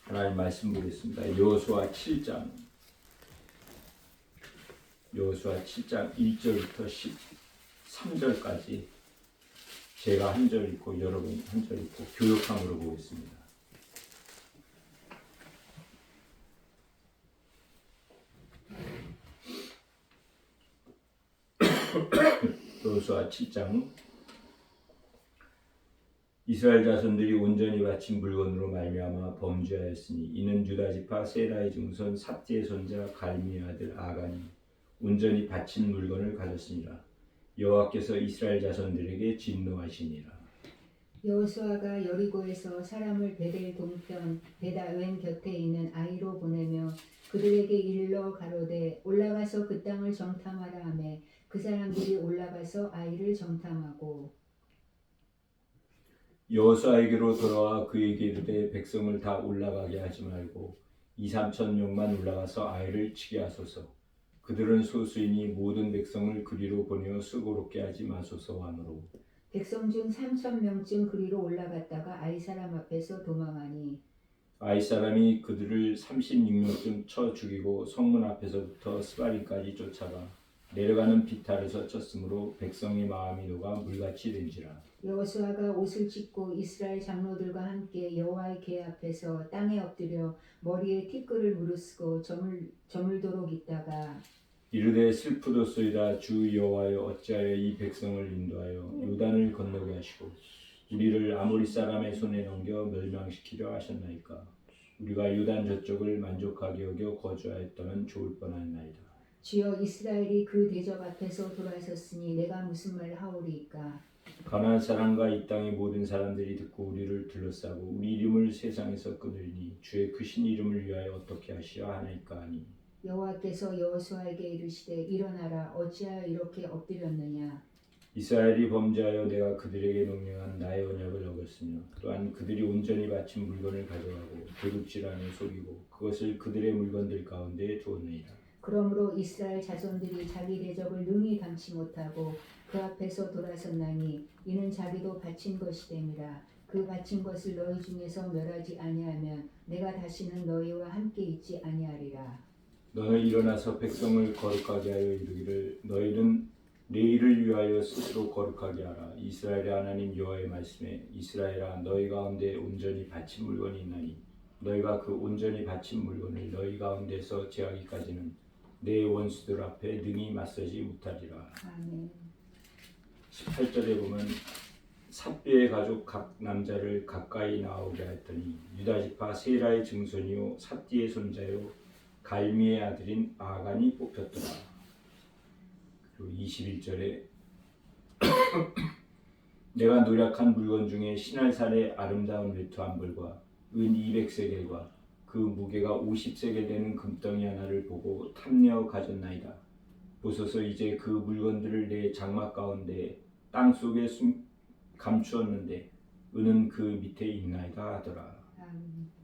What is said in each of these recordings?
하나님 말씀 보겠습니다. 여호수아 7장 1절부터 13절까지 제가 한 절 읽고 여러분 한 절 읽고 교역함으로 보겠습니다. 여호수아 7장 이스라엘 자손들이 온전히 바친 물건으로 말미암아 범죄하였으니 이는 유다 지파 세라의 증손 삽디의 손자 갈미의 아들 아간이 온전히 바친 물건을 가졌으니라. 여호와께서 이스라엘 자손들에게 진노하시니라. 여호수아가 여리고에서 사람을 베델 동편 베다웬 곁에 있는 아이로 보내며 그들에게 일러 가로되 올라가서 그 땅을 정탐하라 하매 그 사람들이 올라가서 아이를 정탐하고 여호수아에게로 돌아와 그에게 이르되 백성을 다 올라가게 하지 말고 2~3천 명만 올라가서 아이를 치게 하소서. 그들은 소수이니 모든 백성을 그리로 보내어 수고롭게 하지 마소서 하므로 백성 중 3,000명쯤 그리로 올라갔다가 아이 사람 앞에서 도망하니 아이 사람이 그들을 36명쯤 쳐 죽이고 성문 앞에서부터 스바림까지 쫓아가 내려가는 비탈에서 쳤으므로 백성의 마음이 녹아 물같이 된지라. 여호수아가 옷을 찢고 이스라엘 장로들과 함께 여호와의 궤 앞에서 땅에 엎드려 머리에 티끌을 무르쓰고 저물도록 있다가 이르되 슬프도소이다. 주 여호와여 어찌하여 이 백성을 인도하여 요단을 건너게 하시고 우리를 아모리 사람의 손에 넘겨 멸망시키려 하셨나이까. 우리가 요단 저쪽을 만족하게 여겨 거주하였다면 좋을 뻔하였나이다. 주여 이스라엘이 그 대적 앞에서 돌아섰으니 내가 무슨 말을 하오리이까. 가나안 사람과 이 땅의 모든 사람들이 듣고 우리를 둘러싸고 우리 이름을 세상에서 끊으리니 주의 크신 이름을 위하여 어떻게 하시어 하나이까 하니 여호와께서 여호수아에게 이르시되 일어나라 어찌하여 이렇게 엎드렸느냐. 이스라엘이 범죄하여 내가 그들에게 명령한 나의 언약을 어겼으며 또한 그들이 온전히 바친 물건을 가져가고 도둑질하며 속이고 그것을 그들의 물건들 가운데에 두었느니라. 그러므로 이스라엘 자손들이 자기 대적을 능히 감치 못하고 그 앞에서 돌아섰나니 이는 자기도 바친 것이 됨이라. 그 바친 것을 너희 중에서 멸하지 아니하면 내가 다시는 너희와 함께 있지 아니하리라. 너는 일어나서 백성을 거룩하게 하여 이르기를 너희는 내일을 위하여 스스로 거룩하게 하라. 이스라엘의 하나님 여호와의 말씀에 이스라엘아 너희 가운데 온전히 바친 물건이 있나니 너희가 그 온전히 바친 물건을 너희 가운데서 제하기까지는 내 원수들 앞에 능히 맞서지 못하리라. 아멘. 18절에 보면 삽비의 가족 각 남자를 가까이 나오게 했더니 유다 지파 세라의 증손이요 삽디의 손자요 갈미의 아들인 아간이 뽑혔더라. 그리고 21절에 내가 노력한 물건 중에 시날산의 아름다운 외투 한 벌과 은 200세겔과 그 무게가 50세겔 되는 금덩이 하나를 보고 탐내어 가졌나이다. 보소서 이제 그 물건들을 내 장막 가운데 땅 속에 감추었는데 은은 그 밑에 있나이다 하더라.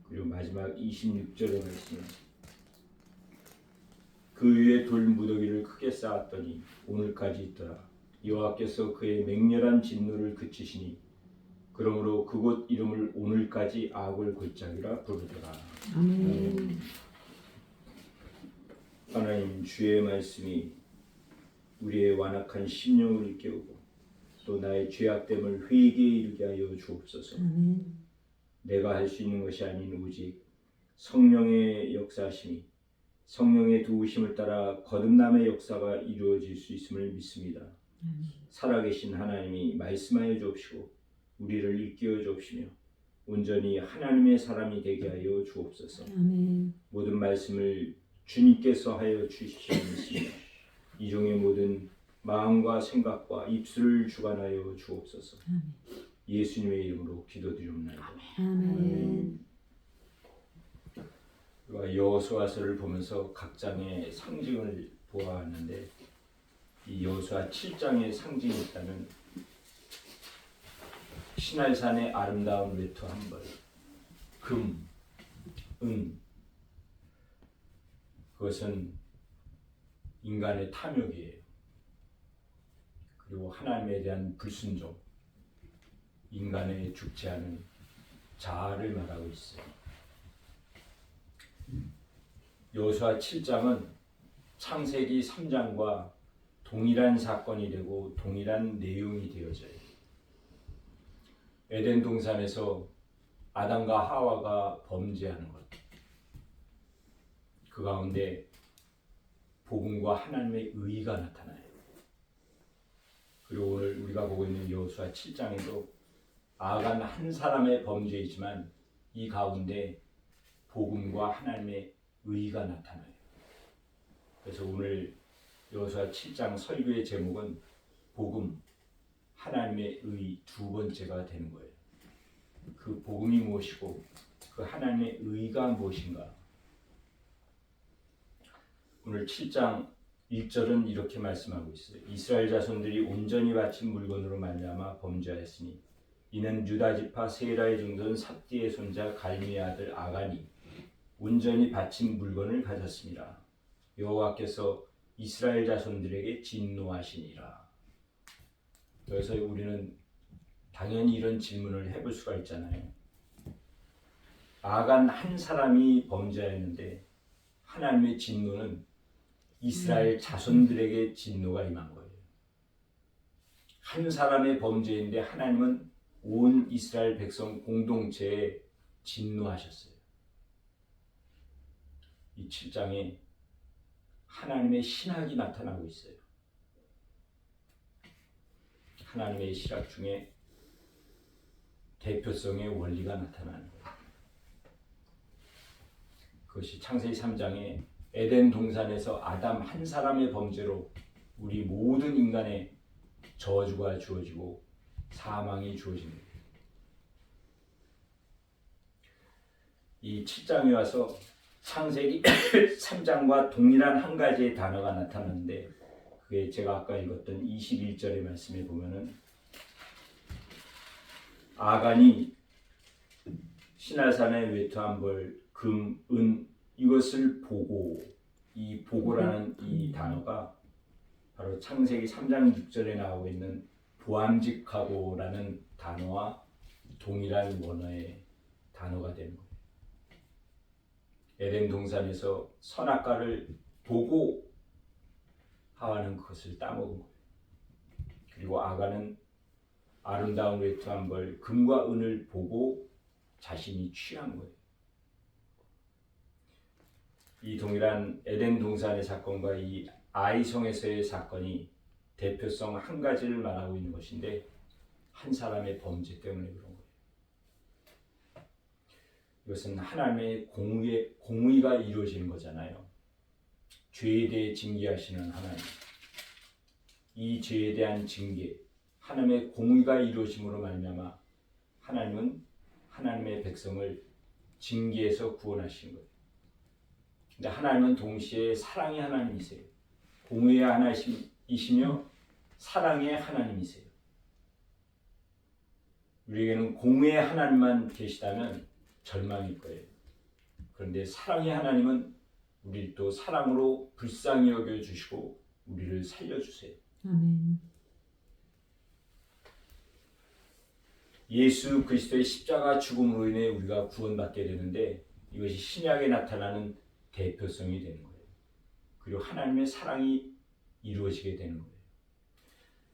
그리고 마지막 26절에 말씀 그 위에 돌 무더기를 크게 쌓았더니 오늘까지 있더라. 여호와께서 그의 맹렬한 진노를 그치시니 그러므로 그곳 이름을 오늘까지 아골 골짜기라 부르더라. 하나님 주의 말씀이 우리의 완악한 심령을 일깨우고 또 나의 죄악됨을 회개에 이르게 하여 주옵소서. 내가 할 수 있는 것이 아닌 오직 성령의 역사심이 성령의 도우심을 따라 거듭남의 역사가 이루어질 수 있음을 믿습니다. 살아계신 하나님이 말씀하여 주옵시고 우리를 일깨워 주옵시며 온전히 하나님의 사람이 되게 하여 주옵소서. 모든 말씀을 주님께서 하여 주시옵소서. 믿습니다. 이종의 모든 마음과 생각과 입술을 주관하여 주옵소서. 예수님의 이름으로 기도드리옵나이다. 아멘. 여호수아서를 보면서 각 장의 상징을 보아하는데 이 여호수아 7장의 상징이 있다면 시날산의 아름다운 외투 한 벌, 금, 은 그것은 인간의 탐욕이에요. 그리고 하나님에 대한 불순종, 인간의 죽지 않은 자아를 말하고 있어요. 여호수아 7장은 창세기 3장과 동일한 사건이 되고 동일한 내용이 되어져요. 에덴 동산에서 아담과 하와가 범죄하는 것, 그 가운데 복음과 하나님의 의가 나타나요. 그리고 오늘 우리가 보고 있는 여호수아 7장에도 아간 한 사람의 범죄이지만 이 가운데 복음과 하나님의 의가 나타나요. 그래서 오늘 여호수아 7장 설교의 제목은 복음, 하나님의 의 두 번째가 되는 거예요. 그 복음이 무엇이고 그 하나님의 의가 무엇인가? 오늘 7장 1절은 이렇게 말씀하고 있어요. 이스라엘 자손들이 온전히 바친 물건으로 말미암아 범죄하였으니 이는 유다 지파 세라의 증손 삽디의 손자 갈미의 아들 아간이 온전히 바친 물건을 가졌습니다. 여호와께서 이스라엘 자손들에게 진노하시니라. 그래서 우리는 당연히 이런 질문을 해볼 수가 있잖아요. 아간 한 사람이 범죄했는데 하나님의 진노는 이스라엘 자손들에게 진노가 임한 거예요. 한 사람의 범죄인데 하나님은 온 이스라엘 백성 공동체에 진노하셨어요. 이 7장에 하나님의 신학이 나타나고 있어요. 하나님의 신학 중에 대표성의 원리가 나타나는 거예요. 그것이 창세기 3장에 에덴 동산에서 아담 한 사람의 범죄로 우리 모든 인간의 저주가 주어지고 사망이 주어집니다. 이 7장에 와서 창세기 3장과 동일한 한 가지의 단어가 나타나는데 그게 제가 아까 읽었던 21절의 말씀에 보면은 아간이 시날산에 외투한 벌, 금, 은 이것을 보고, 이 보고라는 이 단어가 바로 창세기 3장 6절에 나오고 있는 보암직하고라는 단어와 동일한 원어의 단어가 되는 거예요. 에덴 동산에서 선악과를 보고 하와는 그것을 따먹은 거예요. 그리고 아간은 아름다운 외투한 벌, 금과 은을 보고 자신이 취한 거예요. 이 동일한 에덴 동산의 사건과 이 아이성에서의 사건이 대표성 한 가지를 말하고 있는 것인데 한 사람의 범죄 때문에 그런 거예요. 이것은 하나님의 공의가 이루어지는 거잖아요. 죄에 대해 징계하시는 하나님, 이 죄에 대한 징계, 하나님의 공의가 이루어짐으로 말미암아 하나님은 하나님의 백성을 징계에서 구원하시는 거예요. 근데 하나님은 동시에 사랑의 하나님이세요. 공의의 하나님이시며 사랑의 하나님이세요. 우리에게는 공의의 하나님만 계시다면 절망일 거예요. 그런데 사랑의 하나님은 우리를 또 사랑으로 불쌍히 여겨주시고 우리를 살려주세요. 아멘. 예수 그리스도의 십자가 죽음으로 인해 우리가 구원받게 되는데 이것이 신약에 나타나는 대표성이 되는 거예요. 그리고 하나님의 사랑이 이루어지게 되는 거예요.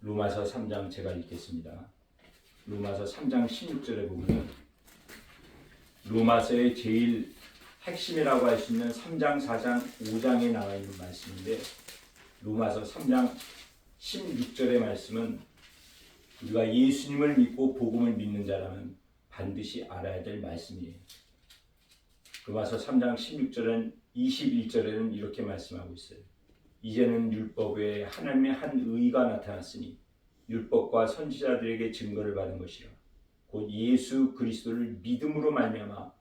로마서 3장 제가 읽겠습니다. 로마서 3장 16절에 보면 로마서의 제일 핵심이라고 할 수 있는 3장, 4장, 5장에 나와 있는 말씀인데 로마서 3장 16절의 말씀은 우리가 예수님을 믿고 복음을 믿는 자라면 반드시 알아야 될 말씀이에요. 로마서 3장 16절은 21절에는 이렇게 말씀하고 있어요. 이제는 율법 외에 하나님의 한 의가 나타났으니 율법과 선지자들에게 증거를 받은 것이라. 곧 예수 그리스도를 믿음으로 말미암아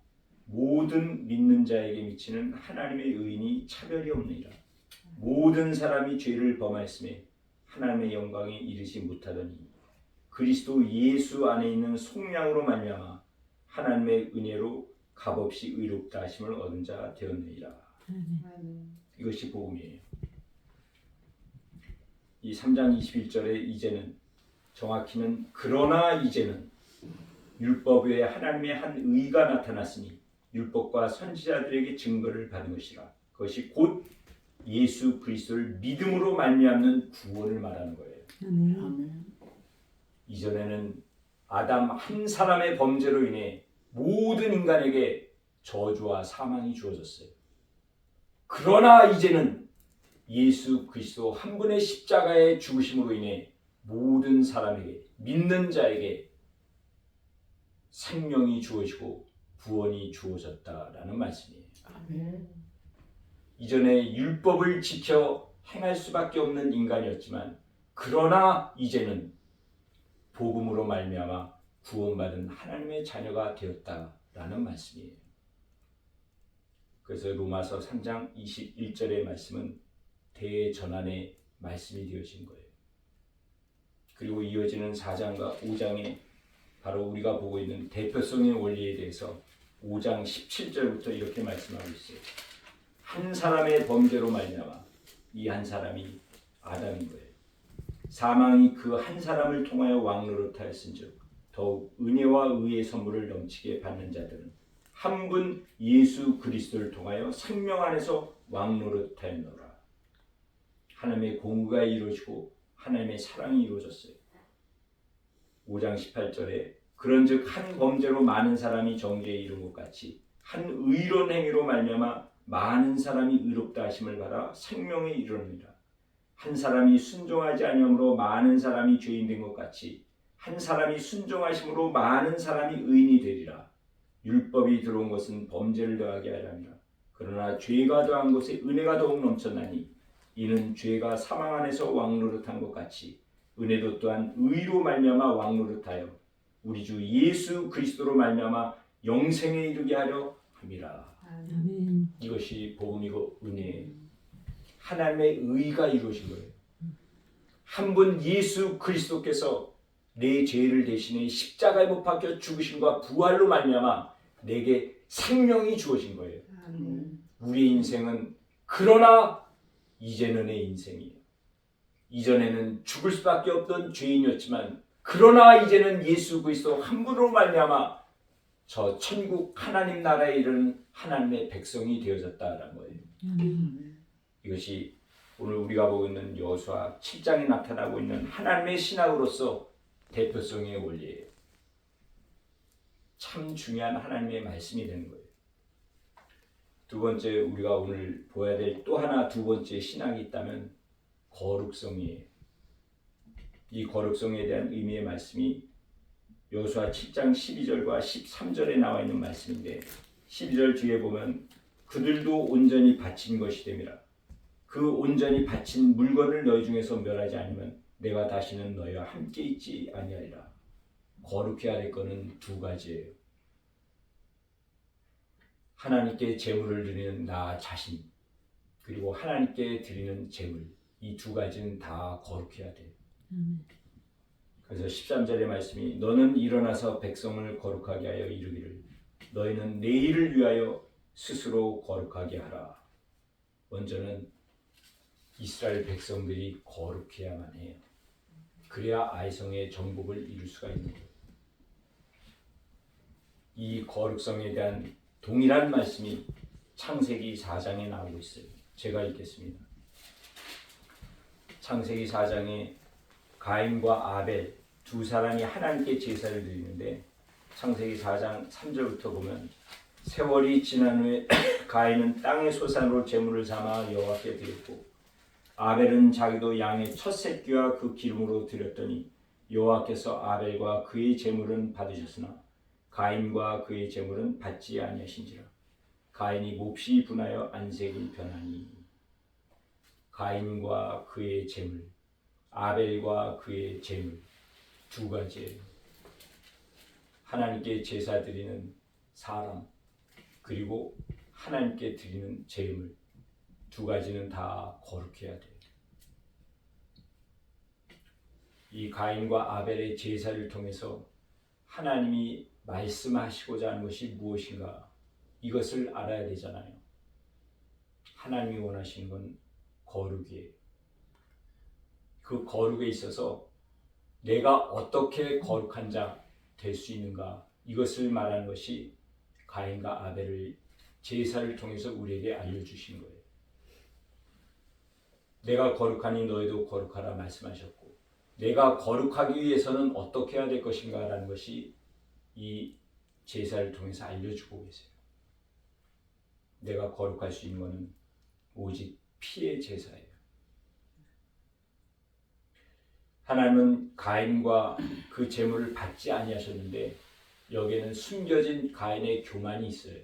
모든 믿는 자에게 미치는 하나님의 의인이 차별이 없느니라. 모든 사람이 죄를 범하였음에 하나님의 영광에 이르지 못하더니 그리스도 예수 안에 있는 속량으로 말미암아 하나님의 은혜로 값없이 의롭다 하심을 얻은 자 되었느니라. 이것이 복음이에요. 이 3장 21절에 이제는 정확히는 그러나 이제는 율법 외에 하나님의 한 의가 나타났으니 율법과 선지자들에게 증거를 받은 것이라. 그것이 곧 예수 그리스도를 믿음으로 말미암는 구원을 말하는 거예요. 아멘. 이전에는 아담 한 사람의 범죄로 인해 모든 인간에게 저주와 사망이 주어졌어요. 그러나 이제는 예수 그리스도 한 분의 십자가의 죽으심으로 인해 모든 사람에게, 믿는 자에게 생명이 주어지고 구원이 주어졌다라는 말씀이에요. 아멘. 이전에 율법을 지켜 행할 수밖에 없는 인간이었지만 그러나 이제는 복음으로 말미암아 구원받은 하나님의 자녀가 되었다라는 말씀이에요. 그래서 로마서 3장 21절의 말씀은 대전환의 말씀이 되어진 거예요. 그리고 이어지는 4장과 5장에 바로 우리가 보고 있는 대표성의 원리에 대해서 5장 17절부터 이렇게 말씀하고 있어요. 한 사람의 범죄로 말미암아 이 한 사람이 아담인 거예요. 사망이 그 한 사람을 통하여 왕노릇하였은즉 더욱 은혜와 의의 선물을 넘치게 받는 자들은 한 분 예수 그리스도를 통하여 생명 안에서 왕노릇하였노라. 하나님의 공의가 이루어지고 하나님의 사랑이 이루어졌어요. 5장 18절에 그런즉 한 범죄로 많은 사람이 정죄에 이른 것 같이 한 의로운 행위로 말미암아 많은 사람이 의롭다 하심을 받아 생명에 이르느니라. 한 사람이 순종하지 아니함으로 많은 사람이 죄인 된 것 같이 한 사람이 순종하심으로 많은 사람이 의인이 되리라. 율법이 들어온 것은 범죄를 더하게 하려 함이라. 그러나 죄가 더한 것에 은혜가 더욱 넘쳤나니 이는 죄가 사망 안에서 왕노릇한 것 같이 은혜도 또한 의로 말미암아 왕노릇하여 우리 주 예수 그리스도로 말미암아 영생에 이르게 하려 함이라. 아멘. 이것이 복음이고 은혜예요. 하나님의 의가 이루어진 거예요. 한 분 예수 그리스도께서 내 죄를 대신해 십자가에 못 박혀 죽으심과 부활로 말미암아 내게 생명이 주어진 거예요. 우리의 인생은 그러나 이제는 내 인생이에요. 이전에는 죽을 수밖에 없던 죄인이었지만 그러나 이제는 예수 그리스도 한 분으로 말미암아 저 천국 하나님 나라에 이르는 하나님의 백성이 되어졌다라는 거예요. 이것이 오늘 우리가 보고 있는 여호수아 7장에 나타나고 있는 하나님의 신학으로서 대표성의 원리예요. 참 중요한 하나님의 말씀이 되는 거예요. 두 번째 우리가 오늘 보아야 될 또 하나 두 번째 신학이 있다면 거룩성이에요. 이 거룩성에 대한 의미의 말씀이 여호수아 7장 12절과 13절에 나와 있는 말씀인데 12절 뒤에 보면 그들도 온전히 바친 것이 됨이라. 그 온전히 바친 물건을 너희 중에서 멸하지 않으면 내가 다시는 너희와 함께 있지 아니하리라. 거룩해야 할 것은 두 가지예요. 하나님께 제물을 드리는 나 자신 그리고 하나님께 드리는 제물 이 두 가지는 다 거룩해야 돼요. 그래서 13절의 말씀이 너는 일어나서 백성을 거룩하게 하여 이르기를 너희는 내일을 위하여 스스로 거룩하게 하라. 먼저는 이스라엘 백성들이 거룩해야만 해요. 그래야 아이성의 정복을 이룰 수가 있는 거예요. 이 거룩성에 대한 동일한 말씀이 창세기 4장에 나오고 있어요. 제가 읽겠습니다. 창세기 4장에 가인과 아벨 두 사람이 하나님께 제사를 드리는데 창세기 4장 3절부터 보면 세월이 지난 후에 가인은 땅의 소산으로 제물을 삼아 여호와께 드렸고 아벨은 자기도 양의 첫 새끼와 그 기름으로 드렸더니 여호와께서 아벨과 그의 제물은 받으셨으나 가인과 그의 제물은 받지 아니하신지라. 가인이 몹시 분하여 안색이 변하니 가인과 그의 제물 아벨과 그의 제물 두 가지예요. 하나님께 제사 드리는 사람 그리고 하나님께 드리는 제물 두 가지는 다 거룩해야 돼요. 이 가인과 아벨의 제사를 통해서 하나님이 말씀하시고자 하는 것이 무엇인가 이것을 알아야 되잖아요. 하나님이 원하시는 건 거룩이에요. 그 거룩에 있어서 내가 어떻게 거룩한 자 될 수 있는가 이것을 말하는 것이 가인과 아벨의 제사를 통해서 우리에게 알려주신 거예요. 내가 거룩하니 너희도 거룩하라 말씀하셨고, 내가 거룩하기 위해서는 어떻게 해야 될 것인가 라는 것이 이 제사를 통해서 알려주고 계세요. 내가 거룩할 수 있는 것은 오직 피의 제사예요. 하나님은 가인과 그 제물을 받지 아니하셨는데 여기에는 숨겨진 가인의 교만이 있어요.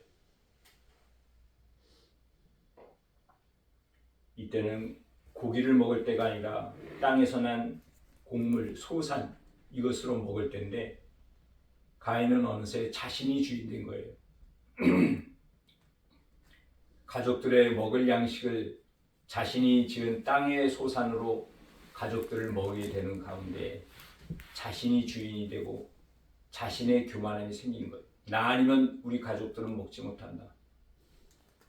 이때는 고기를 먹을 때가 아니라 땅에서 난 곡물, 소산 이것으로 먹을 때인데 가인은 어느새 자신이 주인 된 거예요. 가족들의 먹을 양식을 자신이 지은 땅의 소산으로 가족들을 먹이게 되는 가운데 자신이 주인이 되고 자신의 교만함이 생긴 거예요. 나 아니면 우리 가족들은 먹지 못한다.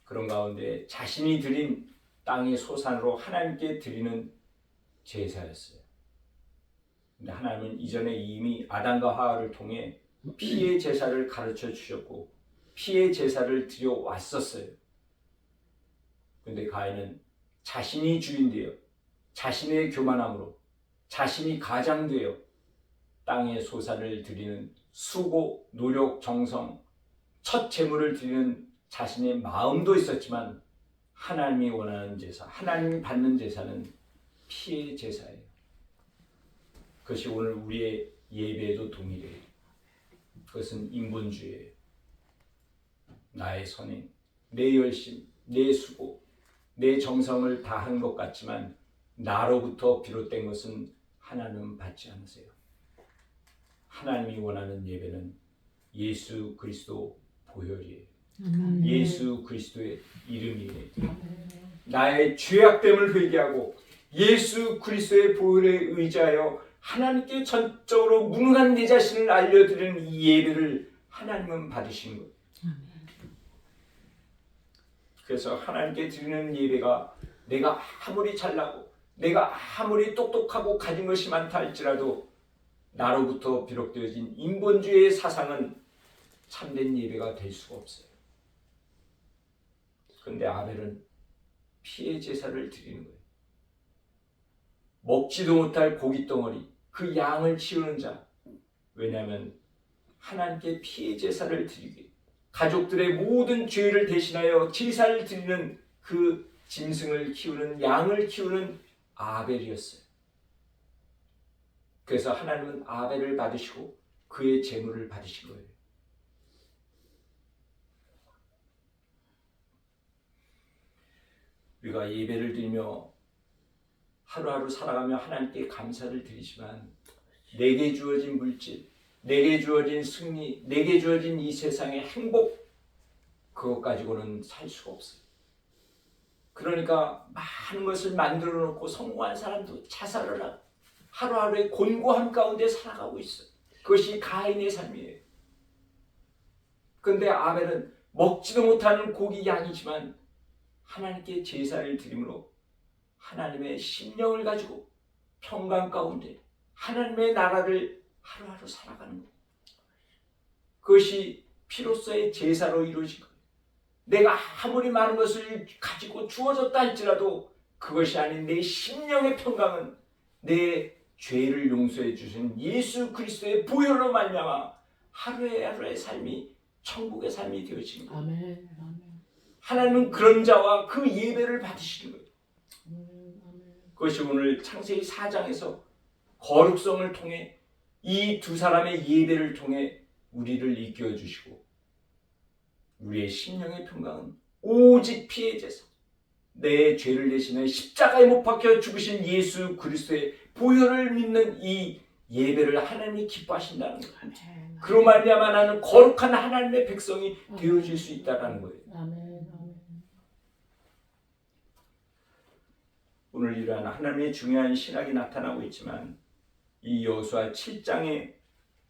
그런 가운데 자신이 드린 땅의 소산으로 하나님께 드리는 제사였어요. 근데 하나님은 이전에 이미 아담과 하와를 통해 피의 제사를 가르쳐 주셨고 피의 제사를 드려 왔었어요. 근데 가인은 자신이 주인 되어 자신의 교만함으로 자신이 가장되어 땅의 소산을 드리는 수고, 노력, 정성, 첫 제물을 드리는 자신의 마음도 있었지만 하나님이 원하는 제사, 하나님이 받는 제사는 피의 제사예요. 그것이 오늘 우리의 예배에도 동일해요. 그것은 인본주의예요. 나의 선행, 내 열심, 내 수고, 내 정성을 다한 것 같지만 나로부터 비롯된 것은 하나님은 받지 않으세요. 하나님이 원하는 예배는 예수 그리스도 보혈이에요. 예수 그리스도의 이름이에요. 나의 죄악됨을 회개하고 예수 그리스도의 보혈에 의지하여 하나님께 전적으로 무능한 내 자신을 알려드리는 이 예배를 하나님은 받으신 거예요. 그래서 하나님께 드리는 예배가 내가 아무리 잘나고 내가 아무리 똑똑하고 가진 것이 많다 할지라도 나로부터 비롯되어진 인본주의의 사상은 참된 예배가 될 수가 없어요. 그런데 아벨은 피의 제사를 드리는 거예요. 먹지도 못할 고깃덩어리, 그 양을 치우는 자. 왜냐하면 하나님께 피의 제사를 드리기, 가족들의 모든 죄를 대신하여 제사를 드리는 그 짐승을 키우는, 양을 키우는 아벨이었어요. 그래서 하나님은 아벨을 받으시고 그의 제물을 받으신 거예요. 우리가 예배를 드리며 하루하루 살아가며 하나님께 감사를 드리지만 내게 주어진 물질, 내게 주어진 승리, 내게 주어진 이 세상의 행복, 그것 가지고는 살 수가 없어요. 그러니까 많은 것을 만들어 놓고 성공한 사람도 자살을 하고 하루하루의 곤고함 가운데 살아가고 있어요. 그것이 가인의 삶이에요. 그런데 아벨은 먹지도 못하는 고기 양이지만 하나님께 제사를 드림으로 하나님의 심령을 가지고 평강 가운데 하나님의 나라를 하루하루 살아가는 거예요. 그것이 피로서의 제사로 이루어진 거예요. 내가 아무리 많은 것을 가지고 주어졌다 할지라도 그것이 아닌 내 심령의 평강은 내 죄를 용서해 주신 예수 그리스도의 보혈로 말미암아 하루의 삶이 천국의 삶이 되어진 거예요. 아멘. 아멘. 하나님은 그런 자와 그 예배를 받으시는 거예요. 아멘. 그것이 오늘 창세기 4장에서 거룩성을 통해 이 두 사람의 예배를 통해 우리를 이끌어 주시고 우리의 심령의 평강은 오직 피의 제사, 내 죄를 대신해 십자가에 못 박혀 죽으신 예수 그리스도의 보혈을 믿는 이 예배를 하나님이 기뻐하신다는 거예요. 아멘. 그로 말미암아 나는 거룩한 하나님의 백성이 되어질 수 있다는 거예요. 아멘. 오늘 이러한 하나님의 중요한 신학이 나타나고 있지만 이 여호수아 7장에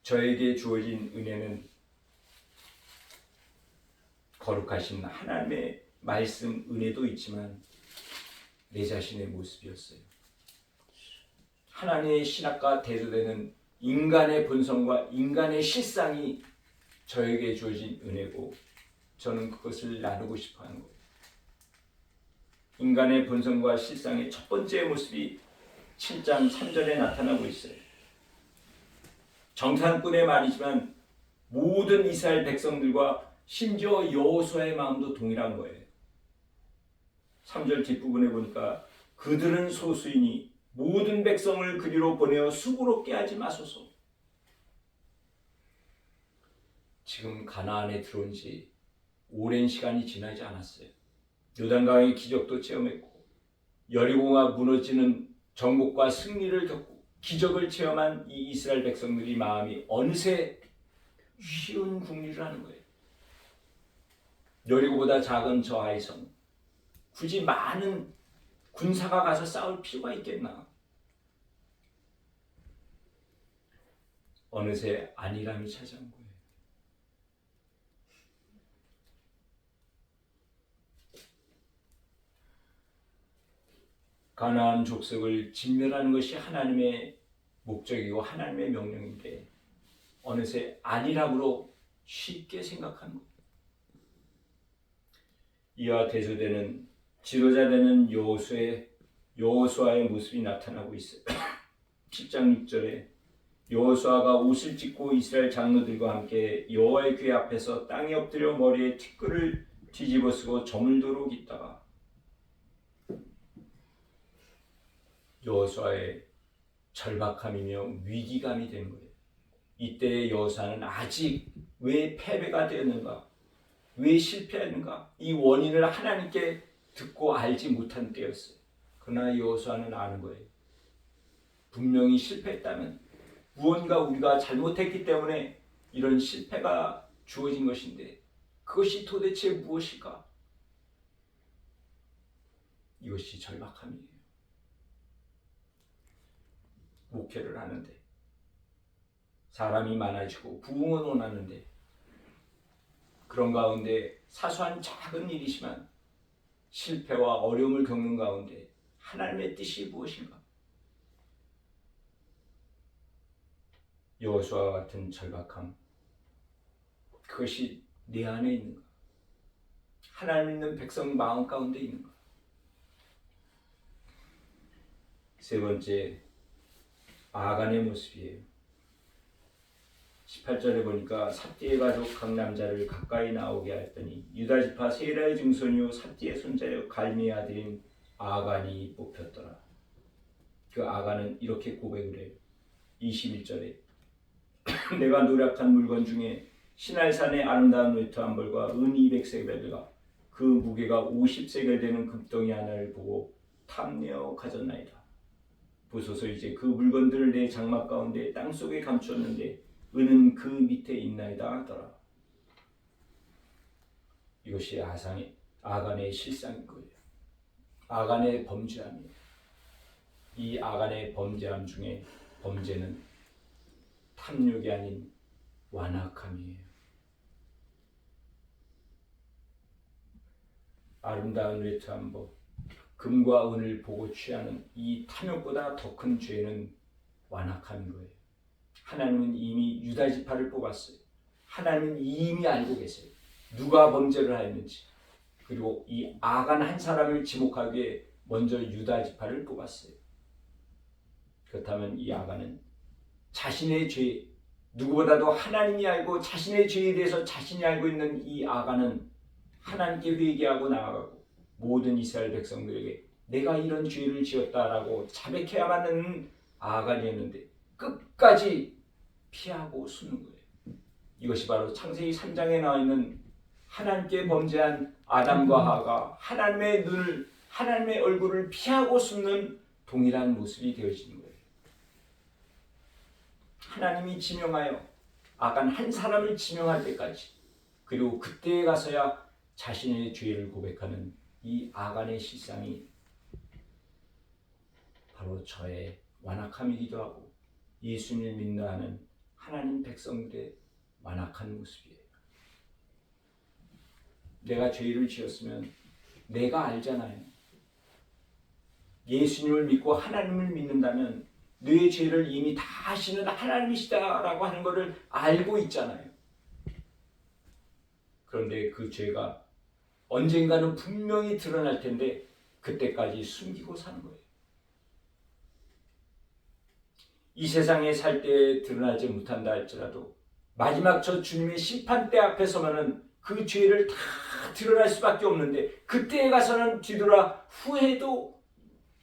저에게 주어진 은혜는 거룩하신 하나님의 말씀 은혜도 있지만 내 자신의 모습이었어요. 하나님의 신학과 대조되는 인간의 본성과 인간의 실상이 저에게 주어진 은혜고 저는 그것을 나누고 싶어 하는 거예요. 인간의 본성과 실상의 첫 번째 모습이 7장 3절에 나타나고 있어요. 정탐꾼의 말이지만 모든 이스라엘 백성들과 심지어 여호수아의 마음도 동일한 거예요. 3절 뒷부분에 보니까 그들은 소수이니 모든 백성을 그리로 보내어 수고롭게 하지 마소서. 지금 가나안에 들어온 지 오랜 시간이 지나지 않았어요. 요단강의 기적도 체험했고 여리고가 무너지는 정복과 승리를 겪고 기적을 체험한 이 이스라엘 백성들이 마음이 어느새 쉬운 궁리를 하는 거예요. 여리고보다 작은 저 아이성, 굳이 많은 군사가 가서 싸울 필요가 있겠나? 어느새 안일함이 찾아온 거예요. 가나안 족속을 진멸하는 것이 하나님의 목적이고 하나님의 명령인데 어느새 안일함으로 쉽게 생각하는 거예요. 이와 대조되는 지도자되는 여호수아의 모습이 나타나고 있어요. 10장 6절에 여호수아가 옷을 찢고 이스라엘 장로들과 함께 여호와의 궤 앞에서 땅에 엎드려 머리에 티끌을 뒤집어 쓰고 저물도록 있다가 여호수아의 절박함이며 위기감이 되는 거예요. 이때의 여호수아는 아직 왜 패배가 되었는가? 왜 실패했는가? 이 원인을 하나님께 듣고 알지 못한 때였어요. 그러나 여호수아는 아는 거예요. 분명히 실패했다면 무언가 우리가 잘못했기 때문에 이런 실패가 주어진 것인데 그것이 도대체 무엇일까? 이것이 절박함이에요. 목회를 하는데 사람이 많아지고 부흥은 원하는데 그런 가운데 사소한 작은 일이지만 실패와 어려움을 겪는 가운데 하나님의 뜻이 무엇인가? 여호수아와 같은 절박함, 그것이 내 안에 있는가? 하나님 있는 백성 마음 가운데 있는가? 세 번째, 아간의 모습이에요. 18절에 보니까 삿디의 가족 각 남자를 가까이 나오게 하였더니 유다 지파 세라의 증손이요 삿디의 손자요 갈미의 아들인 아간이 뽑혔더라. 그 아간은 이렇게 고백을 해요. 21절에 내가 노력한 물건 중에 시날산의 아름다운 외투 한 벌과 은 200세겔과 그 무게가 50세겔 되는 금덩이 하나를 보고 탐내어 가졌나이다. 보소서 이제 그 물건들을 내 장막 가운데 땅속에 감추었는데 은은 그 밑에 있나이다 하더라. 이것이 아간의 실상인 거예요. 아간의 범죄함이에요. 이 아간의 범죄함 중에 범죄는 탐욕이 아닌 완악함이에요. 아름다운 외투 한 벌, 금과 은을 보고 취하는 이 탐욕보다 더 큰 죄는 완악함인 거예요. 하나님은 이미 유다 지파를 뽑았어요. 하나님은 이미 알고 계세요. 누가 범죄를 하였는지. 그리고 이 아간 한 사람을 지목하기 위해 먼저 유다 지파를 뽑았어요. 그렇다면 이 아간은 자신의 죄, 누구보다도 하나님이 알고 자신의 죄에 대해서 자신이 알고 있는 이 아간은 하나님께 회개하고 나아가고 모든 이스라엘 백성들에게 내가 이런 죄를 지었다라고 자백해야만 하는 아간이었는데 끝까지 피하고 숨는 거예요. 이것이 바로 창세기 3장에 나와 있는 하나님께 범죄한 아담과 하와가 하나님의 얼굴을 피하고 숨는 동일한 모습이 되어지는 거예요. 하나님이 지명하여 아간 한 사람을 지명할 때까지, 그리고 그때에 가서야 자신의 죄를 고백하는 이 아간의 실상이 바로 저의 완악함이기도 하고 예수님을 믿는 하는 하나님 백성들의 완악한 모습이에요. 내가 죄를 지었으면 내가 알잖아요. 예수님을 믿고 하나님을 믿는다면 내 죄를 이미 다 아시는 하나님이시다라고 하는 것을 알고 있잖아요. 그런데 그 죄가 언젠가는 분명히 드러날 텐데 그때까지 숨기고 사는 거예요. 이 세상에 살 때 드러나지 못한다 할지라도 마지막 저 주님의 심판대 앞에 서면은 그 죄를 다 드러날 수밖에 없는데, 그때에 가서는 뒤돌아 후회도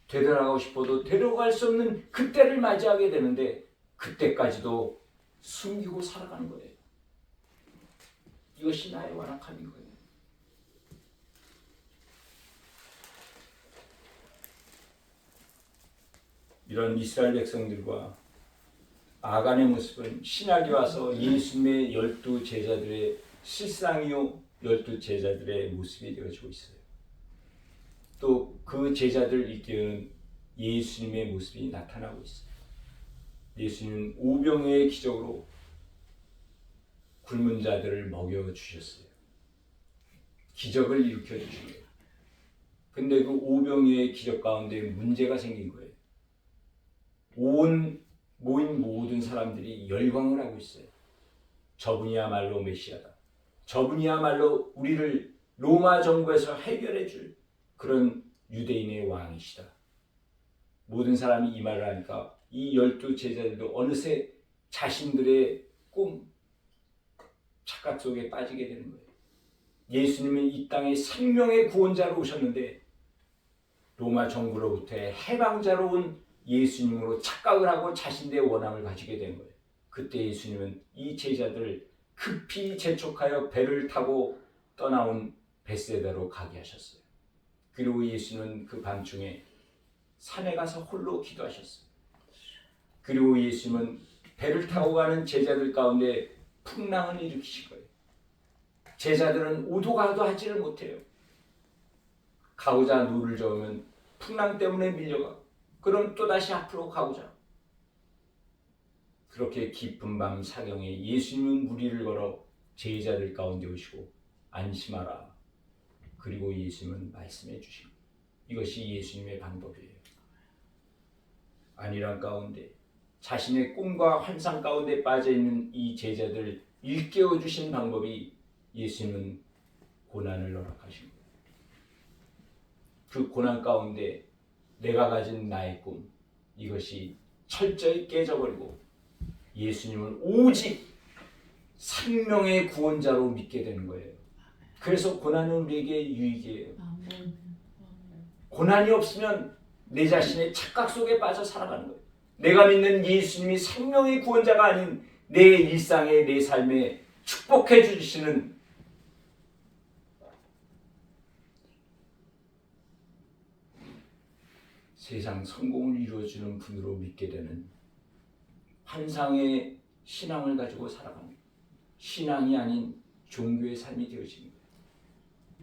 되돌아가고 싶어도 되돌아갈 수 없는 그때를 맞이하게 되는데, 그때까지도 숨기고 살아가는 거예요. 이것이 나의 완악함인 거예요. 이런 이스라엘 백성들과 아간의 모습은 신약이 와서 예수님의 12 제자들의 실상이요 12 제자들의 모습이 되어지고 있어요. 또 그 제자들 이끄는 예수님의 모습이 나타나고 있어요. 예수님은 오병이어의 기적으로 굶은 자들을 먹여주셨어요. 기적을 일으켜 주신 거예요. 근데 그 오병이어의 기적 가운데 문제가 생긴 거예요. 모인 모든 사람들이 열광을 하고 있어요. 저분이야말로 메시아다. 저분이야말로 우리를 로마 정부에서 해결해 줄 그런 유대인의 왕이시다. 모든 사람이 이 말을 하니까 이 12 제자들도 어느새 자신들의 꿈, 착각 속에 빠지게 되는 거예요. 예수님은 이 땅에 생명의 구원자로 오셨는데 로마 정부로부터의 해방자로 온 예수님으로 착각을 하고 자신의 원함을 가지게 된 거예요. 그때 예수님은 이 제자들을 급히 재촉하여 배를 타고 떠나온 벳세다로 가게 하셨어요. 그리고 예수님은 그 밤중에 산에 가서 홀로 기도하셨어요. 그리고 예수님은 배를 타고 가는 제자들 가운데 풍랑을 일으키신 거예요. 제자들은 오도 가도 하지를 못해요. 가고자 노를 저으면 풍랑 때문에 밀려가. 그럼 또다시 앞으로 가고자. 그렇게 깊은 밤 사경에 예수님은 무리를 걸어 제자들 가운데 오시고 안심하라. 그리고 예수님은 말씀해 주시고, 이것이 예수님의 방법이에요. 안일한 가운데 자신의 꿈과 환상 가운데 빠져있는 이 제자들 일깨워 주신 방법이 예수님은 고난을 허락하신 거예요. 그 고난 가운데 내가 가진 나의 꿈, 이것이 철저히 깨져버리고 예수님을 오직 생명의 구원자로 믿게 되는 거예요. 그래서 고난은 우리에게 유익이에요. 고난이 없으면 내 자신의 착각 속에 빠져 살아가는 거예요. 내가 믿는 예수님이 생명의 구원자가 아닌 내 일상에, 내 삶에 축복해 주시는 세상 성공을 이루어주는 분으로 믿게 되는 환상의 신앙을 가지고 살아가는 거예요. 신앙이 아닌 종교의 삶이 되어지는 거예요.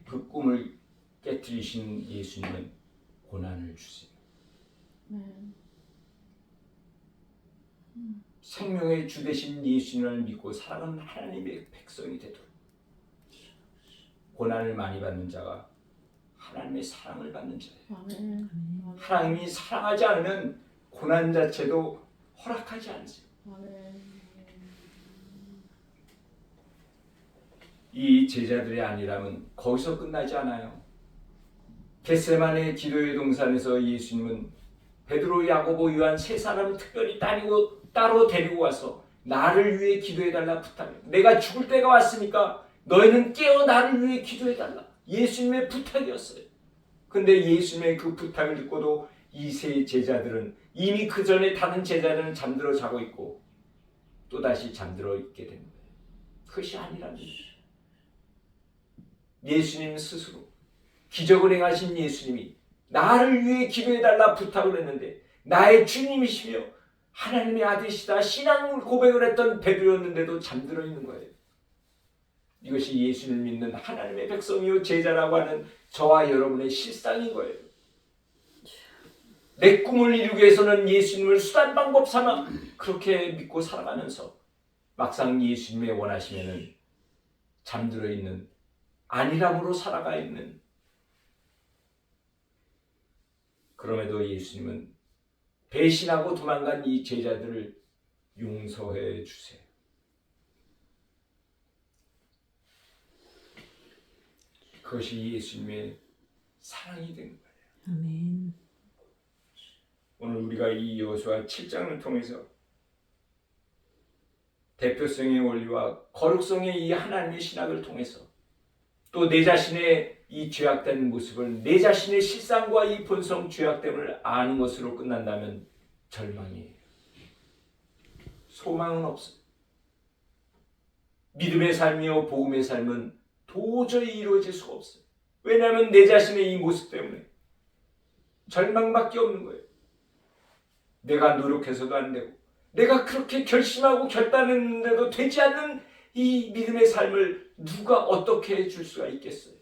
그 꿈을 깨뜨리신 예수님은 고난을 주세요. 생명의 주 되신 예수님을 믿고 살아가는 하나님의 백성이 되도록, 고난을 많이 받는 자가 하나님의 사랑을 받는 자예요. 하나님이 사랑하지 않으면 고난 자체도 허락하지 않으세요. 이 제자들의 안일함은 거기서 끝나지 않아요. 겟세마네 기도의 동산에서 예수님은 베드로, 야고보, 요한 세 사람을 특별히 따로 데리고 와서 나를 위해 기도해달라 부탁해요. 내가 죽을 때가 왔으니까 너희는 깨어 나를 위해 기도해달라. 예수님의 부탁이었어요. 근데 예수님의 그 부탁을 듣고도 이 세 제자들은 이미 그 전에 다른 제자들은 잠들어 자고 있고 또다시 잠들어 있게 됩니다. 그것이 아니랍니다. 예수님 스스로 기적을 행하신 예수님이 나를 위해 기도해달라 부탁을 했는데, 나의 주님이시며 하나님의 아들이시다 신앙을 고백을 했던 베드로였는데도 잠들어 있는 거예요. 이것이 예수를 믿는 하나님의 백성이요 제자라고 하는 저와 여러분의 실상인 거예요. 내 꿈을 이루기 위해서는 예수님을 수단 방법 삼아 그렇게 믿고 살아가면서 막상 예수님의 원하시면은 잠들어 있는, 안일함으로 살아가 있는, 그럼에도 예수님은 배신하고 도망간 이 제자들을 용서해 주세요. 그것이 예수님의 사랑이 된 거예요. 아멘. 오늘 우리가 이 여호수아 7장을 통해서 대표성의 원리와 거룩성의 이 하나님의 신학을 통해서 또 내 자신의 이 죄악된 모습을, 내 자신의 실상과 이 본성 죄악됨을 아는 것으로 끝난다면 절망이에요. 소망은 없어요. 믿음의 삶이요 복음의 삶은 도저히 이루어질 수가 없어요. 왜냐하면 내 자신의 이 모습 때문에 절망밖에 없는 거예요. 내가 노력해서도 안 되고 내가 그렇게 결심하고 결단했는데도 되지 않는 이 믿음의 삶을 누가 어떻게 해줄 수가 있겠어요?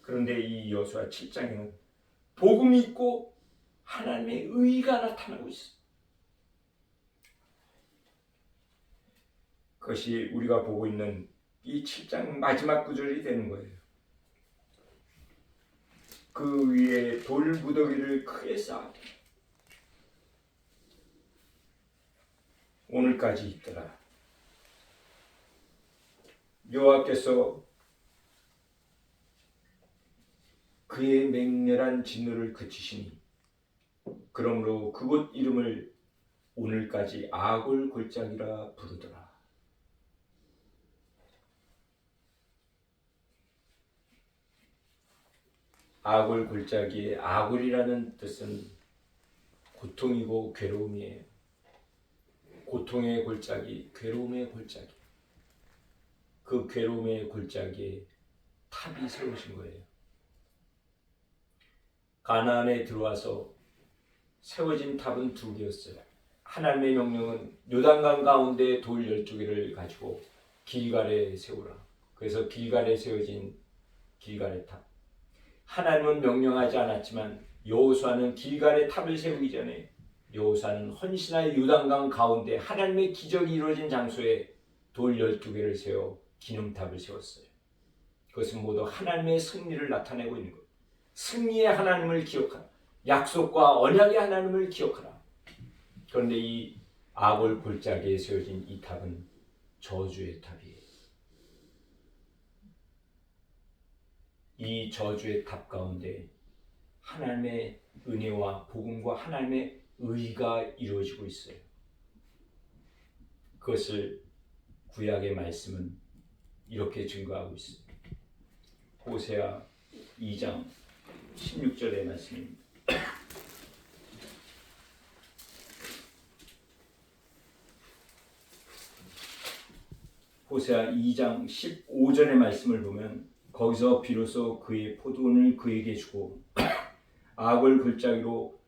그런데 이 여호수아 7장에는 복음이 있고 하나님의 의가 나타나고 있어요. 그것이 우리가 보고 있는 이 7장 마지막 구절이 되는 거예요. 그 위에 돌 무더기를 크게 쌓아 오늘까지 있더라. 여호와께서 그의 맹렬한 진노를 그치시니 그러므로 그곳 이름을 오늘까지 아골 골짜기라 부르더라. 아골 골짜기의 아골이라는 뜻은 고통이고 괴로움이에요. 고통의 골짜기, 괴로움의 골짜기. 그 괴로움의 골짜기에 탑이 세우신 거예요. 가나안에 들어와서 세워진 탑은 2개였어요. 하나님의 명령은 요단강 가운데 돌 12개를 가지고 길갈에 세우라. 그래서 길갈에 세워진 길갈의 탑. 하나님은 명령하지 않았지만 여호수아는 길갈의 탑을 세우기 전에 여호수아는 헌신하여 요단강 가운데 하나님의 기적이 이루어진 장소에 돌 12개를 세워 기념탑을 세웠어요. 그것은 모두 하나님의 승리를 나타내고 있는 거예요. 승리의 하나님을 기억하라. 약속과 언약의 하나님을 기억하라. 그런데 이 아골 골짜기에 세워진 이 탑은 저주의 탑이에요. 이 저주의 탑 가운데 하나님의 은혜와 복음과 하나님의 의가 이루어지고 있어요. 그것을 구약의 말씀은 이렇게 증거하고 있습니다. 호세아 2장 16절의 말씀입니다. 호세아 2장 15절의 말씀을 보면 거기서 비로소 그의 포도원을 그에게 주고 아골 골짜기로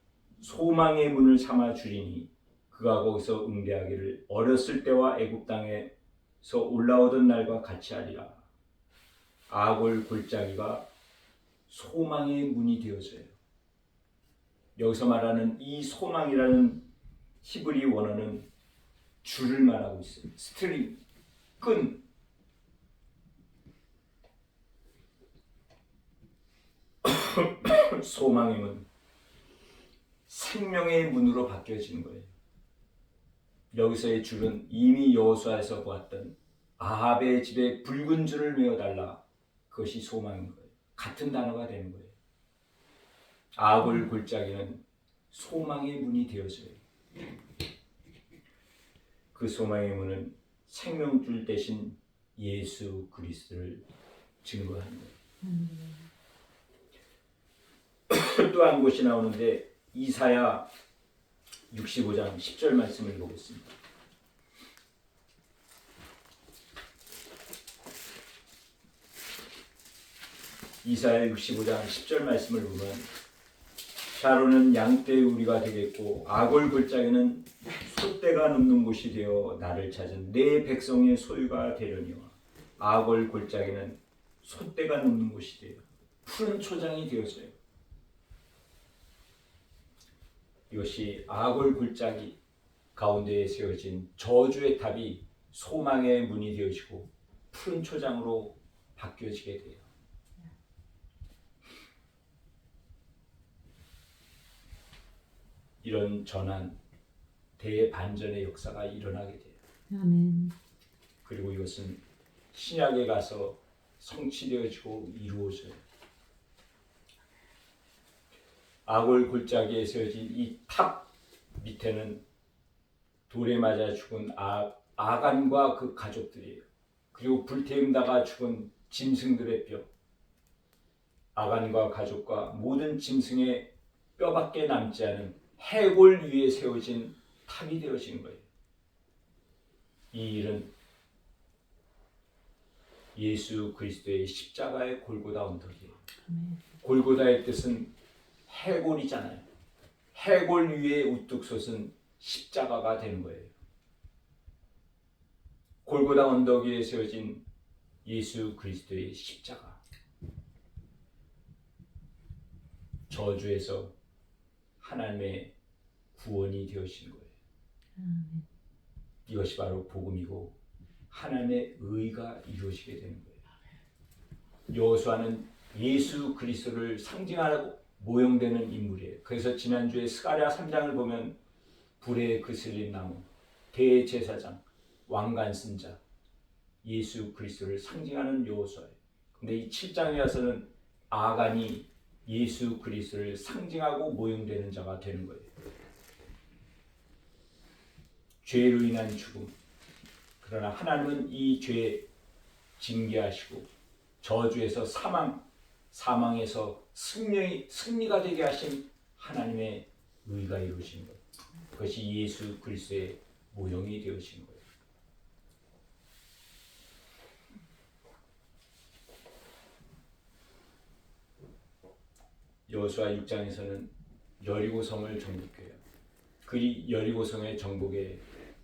소망의 문을 삼아 주리니 그가 거기서 응대하기를 어렸을 때와 애굽 땅에서 올라오던 날과 같이 하리라. 아골 골짜기가 소망의 문이 되어져요. 여기서 말하는 이 소망이라는 히브리 원어는 줄을 말하고 있어요. 스트링, 끈. 소망의 문, 생명의 문으로 바뀌어지는 거예요. 여기서의 줄은 이미 여호수아에서 보았던 아합의 집에 붉은 줄을 메어달라. 그것이 소망인 거예요. 같은 단어가 되는 거예요. 아골 골짜기는 소망의 문이 되어져요. 그 소망의 문은 생명줄 대신 예수 그리스도를 증거하는 거예요. 또 한 곳이 나오는데 이사야 65장 10절 말씀을 보겠습니다. 이사야 65장 10절 말씀을 보면 샤론은 양떼의 우리가 되겠고 아골 골짜기는 소떼가 눕는 곳이 되어 나를 찾은 내 백성의 소유가 되려니와 아골 골짜기는 소떼가 눕는 곳이 되어 푸른 초장이 되어져요. 이것이 아골 골짜기 가운데에 세워진 저주의 탑이 소망의 문이 되어지고 푸른 초장으로 바뀌어지게 돼요. 이런 전환, 대반전의 역사가 일어나게 돼요. 아멘. 그리고 이것은 신약에 가서 성취되어지고 이루어져요. 아골 골짜기에 세워진 이 탑 밑에는 돌에 맞아 죽은 아간과 그 가족들이에요. 그리고 불태운다가 죽은 짐승들의 뼈, 아간과 가족과 모든 짐승의 뼈밖에 남지 않은 해골 위에 세워진 탑이 되어진 거예요. 이 일은 예수 그리스도의 십자가의 골고다 언덕이에요. 골고다의 뜻은 해골이잖아요. 해골 위에 우뚝 솟은 십자가가 되는 거예요. 골고다 언덕 위에 세워진 예수 그리스도의 십자가. 저주에서 하나님의 구원이 되어진 거예요. 이것이 바로 복음이고 하나님의 의가 이루어지게 되는 거예요. 여호수아는 예수 그리스도를 상징하라고 모형되는 인물이에요. 그래서 지난주에 스가랴 3장을 보면 불에 그슬린 나무, 대제사장, 왕관 쓴 자, 예수 그리스도를 상징하는 여호수아예요. 근데 이 7장에 와서는 아간이 예수 그리스도를 상징하고 모형되는 자가 되는 거예요. 죄로 인한 죽음. 그러나 하나님은 이 죄 징계하시고 저주에서 사망에서 승리가 되게 하신 하나님의 의가 이루어진 것. 그것이 예수 그리스도의 모형이 되어진 거예요. 여호수아 6장에서는 여리고성을 정복해요. 그 여리고성의 정복의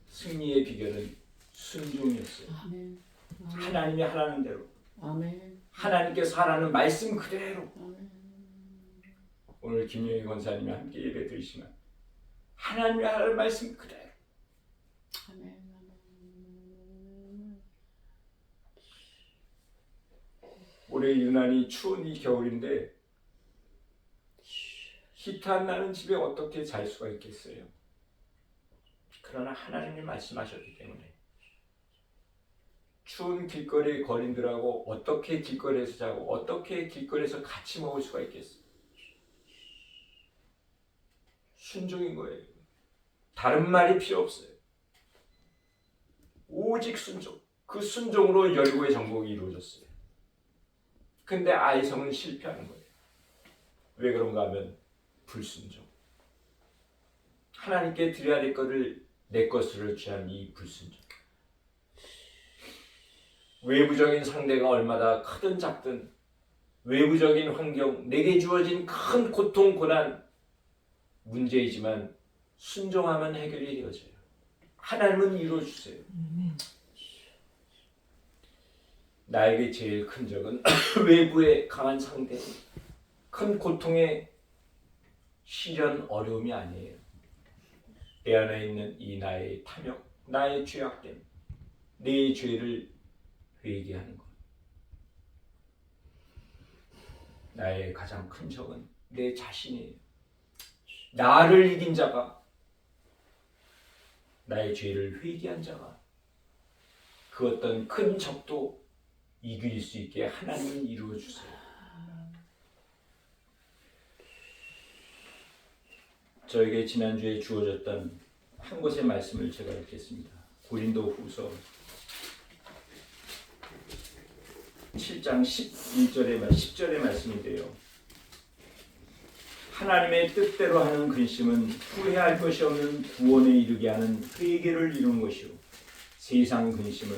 승리의 비결은 순종이었어요. 아멘. 하나님이 하라는 대로, 아멘. 하나님께서 하라는 말씀 그대로. 아멘. 오늘 김영희 권사님이 함께 예배 드리시면 하나님이 하라는 말씀 그대로. 아멘. 올해 유난히 추운 이 겨울인데 히트 안 나는 집에 어떻게 잘 수가 있겠어요? 그러나 하나님이 말씀하셨기 때문에 추운 길거리 거린들하고 어떻게 길거리에서 자고 어떻게 길거리에서 같이 먹을 수가 있겠어요? 순종인 거예요. 다른 말이 필요 없어요. 오직 순종. 그 순종으로 여리고의 정복이 이루어졌어요. 근데 아이성은 실패하는 거예요. 왜 그런가 하면 불순종. 하나님께 드려야 될 것을 내 것으로 취한 이 불순종. 외부적인 상대가 얼마나 크든 작든 외부적인 환경, 내게 주어진 큰 고통, 고난, 문제이지만 순종하면 해결이 되어져요. 하나님은 이루어주세요. 나에게 제일 큰 적은 외부의 강한 상대, 큰 고통의 시련, 어려움이 아니에요. 내 안에 있는 이 나의 탐욕, 나의 죄악됨, 내 죄를 회개하는 것. 나의 가장 큰 적은 내 자신이에요. 나를 이긴 자가, 나의 죄를 회개한 자가 그 어떤 큰 적도 이길 수 있게 하나님은 이루어 주세요. 저에게 지난주에 주어졌던 한 곳의 말씀을 제가 읽겠습니다. 고린도 후서 7장 10절의 말씀인데요. 하나님의 뜻대로 하는 근심은 후회할 것이 없는 구원에 이르게 하는 회개를 이루는 것이요 세상 근심은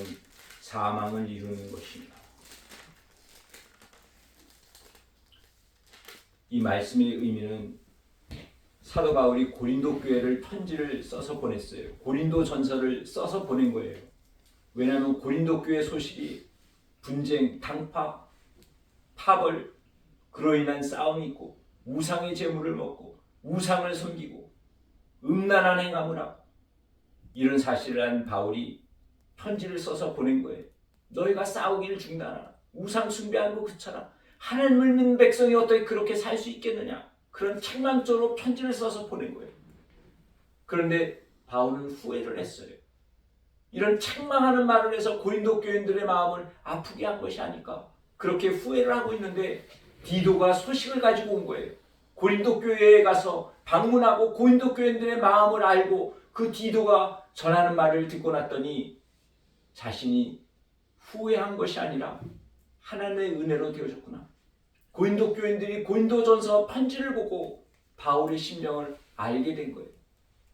사망을 이루는 것입니다. 이 말씀의 의미는 사도 바울이 고린도 교회를 편지를 써서 보냈어요. 고린도 전서를 써서 보낸 거예요. 왜냐하면 고린도 교회 소식이 분쟁, 당파, 파벌, 그로 인한 싸움이 있고 우상의 제물을 먹고 우상을 섬기고 음란한 행함을 하고 이런 사실을 한 바울이 편지를 써서 보낸 거예요. 너희가 싸우기를 중단하라. 우상 숭배하는 거 그쳐라. 하나님을 믿는 백성이 어떻게 그렇게 살 수 있겠느냐. 그런 책망조로 편지를 써서 보낸 거예요. 그런데 바울은 후회를 했어요. 이런 책망하는 말을 해서 고린도 교인들의 마음을 아프게 한 것이 아닐까. 그렇게 후회를 하고 있는데 디도가 소식을 가지고 온 거예요. 고린도 교회에 가서 방문하고 고린도 교인들의 마음을 알고 그 디도가 전하는 말을 듣고 났더니 자신이 후회한 것이 아니라 하나님의 은혜로 되어졌구나. 고린도 교인들이 고린도전서 편지를 보고 바울의 심령을 알게 된 거예요.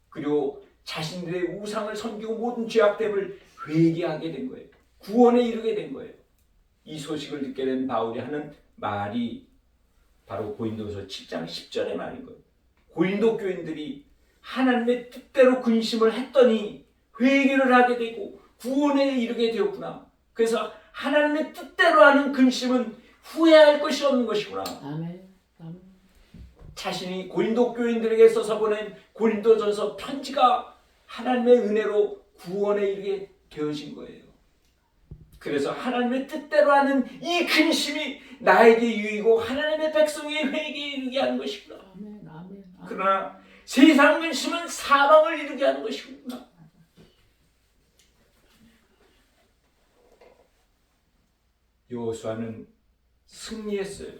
그리고 자신들의 우상을 섬기고 모든 죄악됨을 회개하게 된 거예요. 구원에 이르게 된 거예요. 이 소식을 듣게 된 바울이 하는 말이 바로 고린도서 7장 10절의 말인 거예요. 고린도 교인들이 하나님의 뜻대로 근심을 했더니 회개를 하게 되고 구원에 이르게 되었구나. 그래서 하나님의 뜻대로 하는 근심은 후회할 것이 없는 것이구나. 아멘. 아멘. 자신이 고린도 교인들에게 써서 보낸 고린도전서 편지가 하나님의 은혜로 구원에 이르게 되어진 거예요. 그래서 하나님의 뜻대로 하는 이 근심이 나에게 유익고 하나님의 백성의 회개에 이르게 하는 것이구나. 아멘. 아멘. 그러나 세상 근심은 사망을 이루게 하는 것이구나. 여호수아는 승리했어요.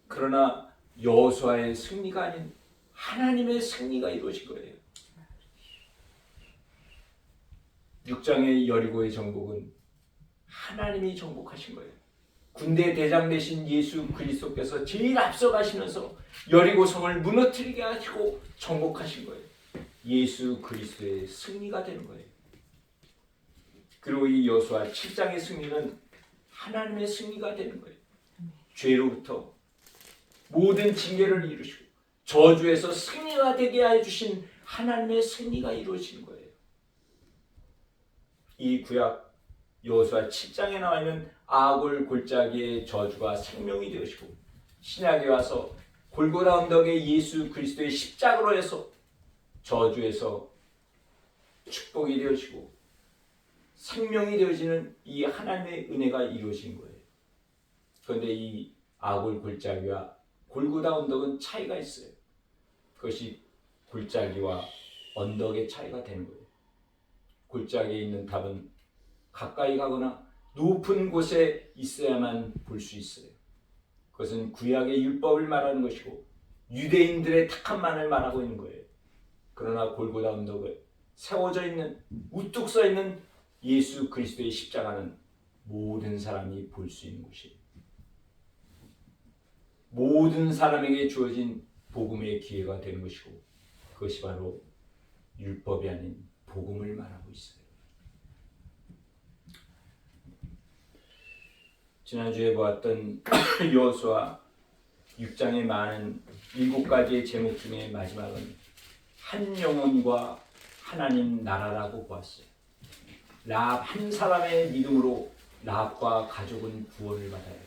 그러나 여호수아의 승리가 아닌 하나님의 승리가 이루어진 거예요. 6장의 여리고의 정복은 하나님이 정복하신 거예요. 군대 대장 되신 예수 그리스도께서 제일 앞서 가시면서 여리고 성을 무너뜨리게 하시고 정복하신 거예요. 예수 그리스도의 승리가 되는 거예요. 그리고 이 여호수아 7장의 승리는 하나님의 승리가 되는 거예요. 죄로부터 모든 징계를 이루시고 저주에서 승리가 되게 해주신 하나님의 승리가 이루어지는 거예요. 이 구약 여호수아 7장에 나와 있는 아골 골짜기의 저주가 생명이 되어지고 신약에 와서 골고다 언덕에 예수 그리스도의 십자가로 해서 저주에서 축복이 되어지고 생명이 되어지는 이 하나님의 은혜가 이루어진 거예요. 그런데 이 아골 골짜기와 골고다 언덕은 차이가 있어요. 그것이 골짜기와 언덕의 차이가 되는 거예요. 골짜기에 있는 답은 가까이 가거나 높은 곳에 있어야만 볼 수 있어요. 그것은 구약의 율법을 말하는 것이고 유대인들의 택함만을 말하고 있는 거예요. 그러나 골고다 언덕에 세워져 있는 우뚝 서 있는 예수 그리스도의 십자가는 모든 사람이 볼 수 있는 곳이에요. 모든 사람에게 주어진 복음의 기회가 되는 것이고 그것이 바로 율법이 아닌 복음을 말하고 있어요. 지난주에 보았던 여호수아 6장의 많은 7가지의 제목 중에 마지막은 한 영혼과 하나님 나라라고 보았어요. 라합 한 사람의 믿음으로 라합과 가족은 구원을 받아요.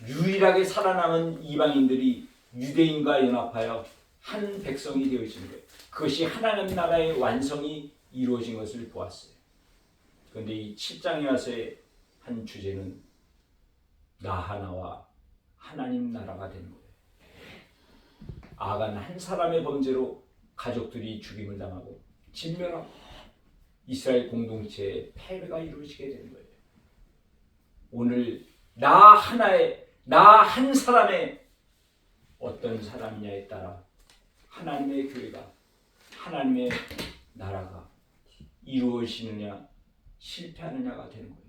유일하게 살아남은 이방인들이 유대인과 연합하여 한 백성이 되어지는 거예요. 그것이 하나님 나라의 완성이 이루어진 것을 보았어요. 그런데 이 7장에 와서의 한 주제는 나 하나와 하나님 나라가 되는 거예요. 아간 한 사람의 범죄로 가족들이 죽임을 당하고 진멸하고 이스라엘 공동체의 패배가 이루어지게 되는 거예요. 오늘 나 하나의 나 한 사람의 어떤 사람이냐에 따라 하나님의 교회가 하나님의 나라가 이루어지느냐 실패하느냐가 되는 거예요.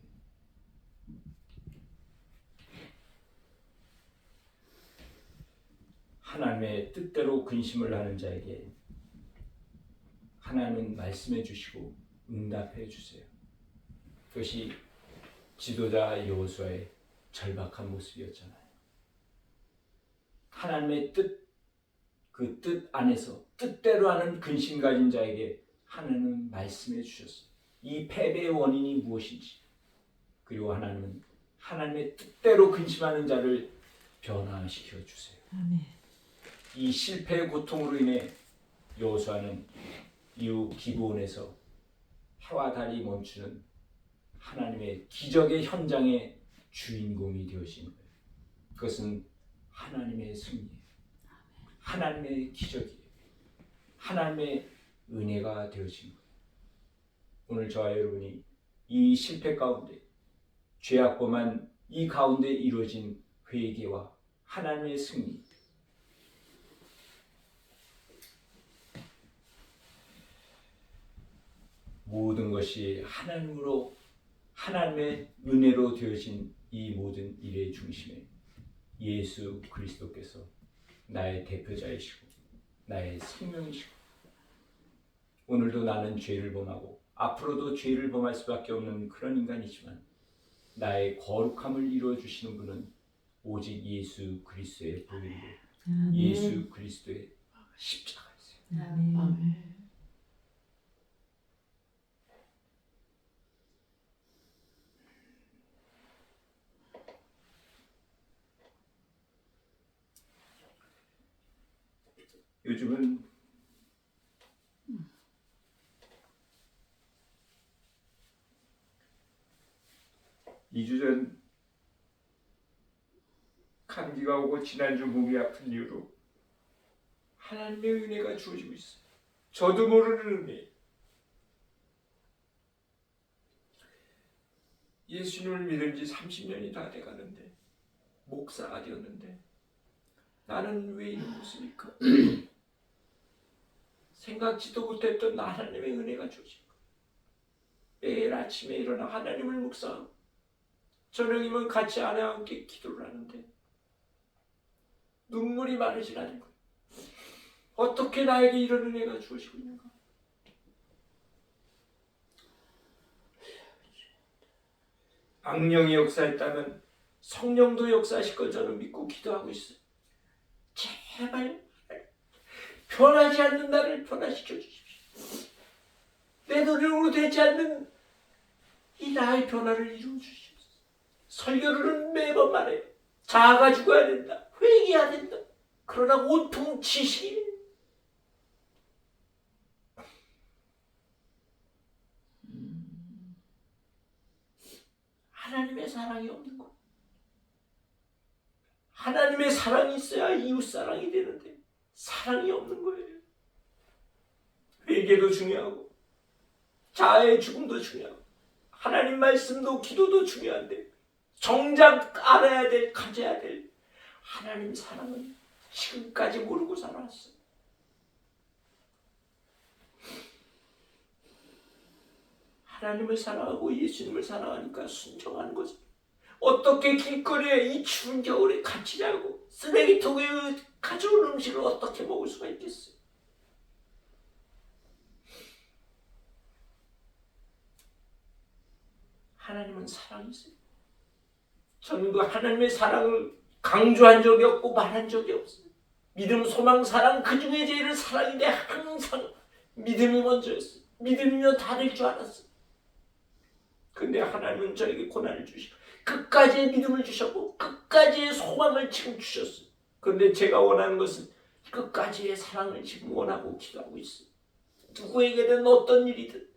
하나님의 뜻대로 근심을 하는 자에게 하나님은 말씀해 주시고 응답해 주세요. 그것이 지도자 여호수아의 절박한 모습이었잖아요. 하나님의 뜻, 그 뜻 안에서 뜻대로 하는 근심 가진 자에게 하나님은 말씀해 주셨어요. 이 패배의 원인이 무엇인지. 그리고 하나님은 하나님의 뜻대로 근심하는 자를 변화시켜 주세요. 아멘. 이 실패의 고통으로 인해 여호수아는 이후 기브온에서 해와 달이 멈추는 하나님의 기적의 현장의 주인공이 되어진 거예요. 그것은 하나님의 승리예요. 하나님의 기적이에요. 하나님의 은혜가 되어진 거예요. 오늘 저와 여러분이 이 실패 가운데 죄악범한 이 가운데 이루어진 회개와 하나님의 승리. 모든 것이 하나님의 은혜로 되어진 이 모든 일의 중심에 예수 그리스도께서 나의 대표자이시고 나의 생명이시고, 오늘도 나는 죄를 범하고 앞으로도 죄를 범할 수밖에 없는 그런 인간이지만 나의 거룩함을 이루어 주시는 분은 오직 예수 그리스도의 보혈이고 예수 그리스도의 십자가이세요. 아멘. 요즘은 이 주 전 감기가 오고 지난주 몸이 아픈 이유로 하나님의 은혜가 주어지고 있어요. 저도 모르는 은혜. 예수님을 믿은 지 30년이 다 돼가는데, 목사가 되었는데 나는 왜 이런 모습일까? 생각지도 못했던 하나님의 은혜가 주어진 거예요. 매일 아침에 일어나 하나님을 묵상하고 저녁이면 같이 아내와 함께 기도를 하는데 눈물이 마르질 않은 거예요. 어떻게 나에게 이런 은혜가 주어지고 있는가? 악령이 역사했다면 성령도 역사하실 걸 저는 믿고 기도하고 있어요. 제발 변하지 않는 나를 변화시켜 주십시오. 내 노력으로 되지 않는 이 나의 변화를 이루어 주십시오. 설교를 매번 말해요. 자아가 죽어야 된다. 회개해야 된다. 그러나 온통 지식이 하나님의 사랑이 없는 거예요. 하나님의 사랑이 있어야 이웃사랑이 되는데 사랑이 없는 거예요. 회개도 중요하고 자아의 죽음도 중요하고 하나님 말씀도 기도도 중요한데 정작 알아야 될, 가져야 될 하나님 사랑은 지금까지 모르고 살아왔어요. 하나님을 사랑하고 예수님을 사랑하니까 순종하는 거죠. 어떻게 길거리에 이 추운 겨울에 같이 자고 쓰레기통에 가져온 음식을 어떻게 먹을 수가 있겠어요? 하나님은 사랑이세요. 저는 그 하나님의 사랑을 강조한 적이 없고 말한 적이 없어요. 믿음, 소망, 사랑, 그 중에 제일 사랑인데 항상 믿음이 먼저였어요. 믿음이면 다 될 줄 알았어요. 근데 하나님은 저에게 고난을 주시고 끝까지의 믿음을 주셨고 끝까지의 소망을 지금 주셨어요. 그런데 제가 원하는 것은 끝까지의 사랑을 지금 원하고 기도하고 있어요. 누구에게든 어떤 일이든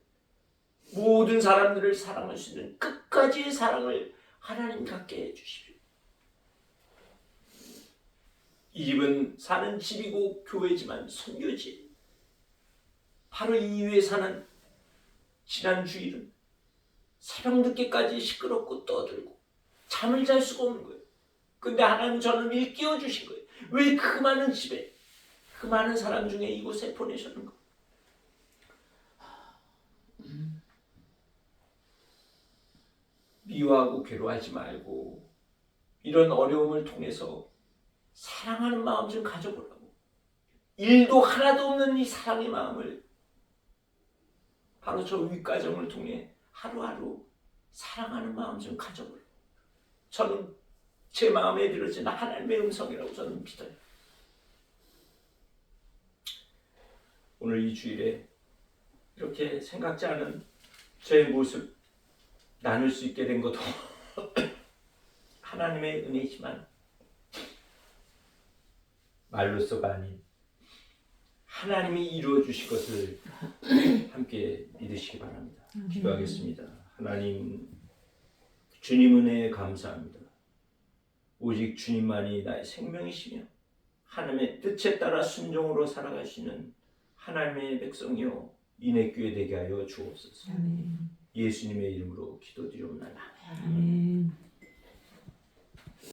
모든 사람들을 사랑할 수 있는 끝까지의 사랑을 하나님 갖게 해주십시오. 이 집은 사는 집이고 교회지만 선교지. 바로 이 위에 사는 지난 주일은 새벽 늦게까지 시끄럽고 떠들고 잠을 잘 수가 없는 거예요. 근데 하나님 저는 일깨워 주신 거예요. 왜 그 많은 집에 그 많은 사람 중에 이곳에 보내셨는가? 미워하고 괴로워하지 말고 이런 어려움을 통해서 사랑하는 마음 좀 가져보라고. 일도 하나도 없는 이 사랑의 마음을 바로 저 윗가정을 통해 하루하루 사랑하는 마음 좀 가져보라고. 저는 제 마음에 들어진 하나님의 음성이라고 저는 믿어요. 오늘 이 주일에 이렇게 생각지 않은 저의 모습 나눌 수 있게 된 것도 하나님의 은혜이지만 말로서가 아닌 하나님이 이루어 주실 것을 함께 믿으시기 바랍니다. 기도하겠습니다. 하나님, 주님 은혜에 감사합니다. 오직 주님만이 나의 생명이시며 하나님의 뜻에 따라 순종으로 살아갈 수 있는 하나님의 백성이요 인내교회 되게 하여 주옵소서. 예수님의 이름으로 기도드리옵나이다.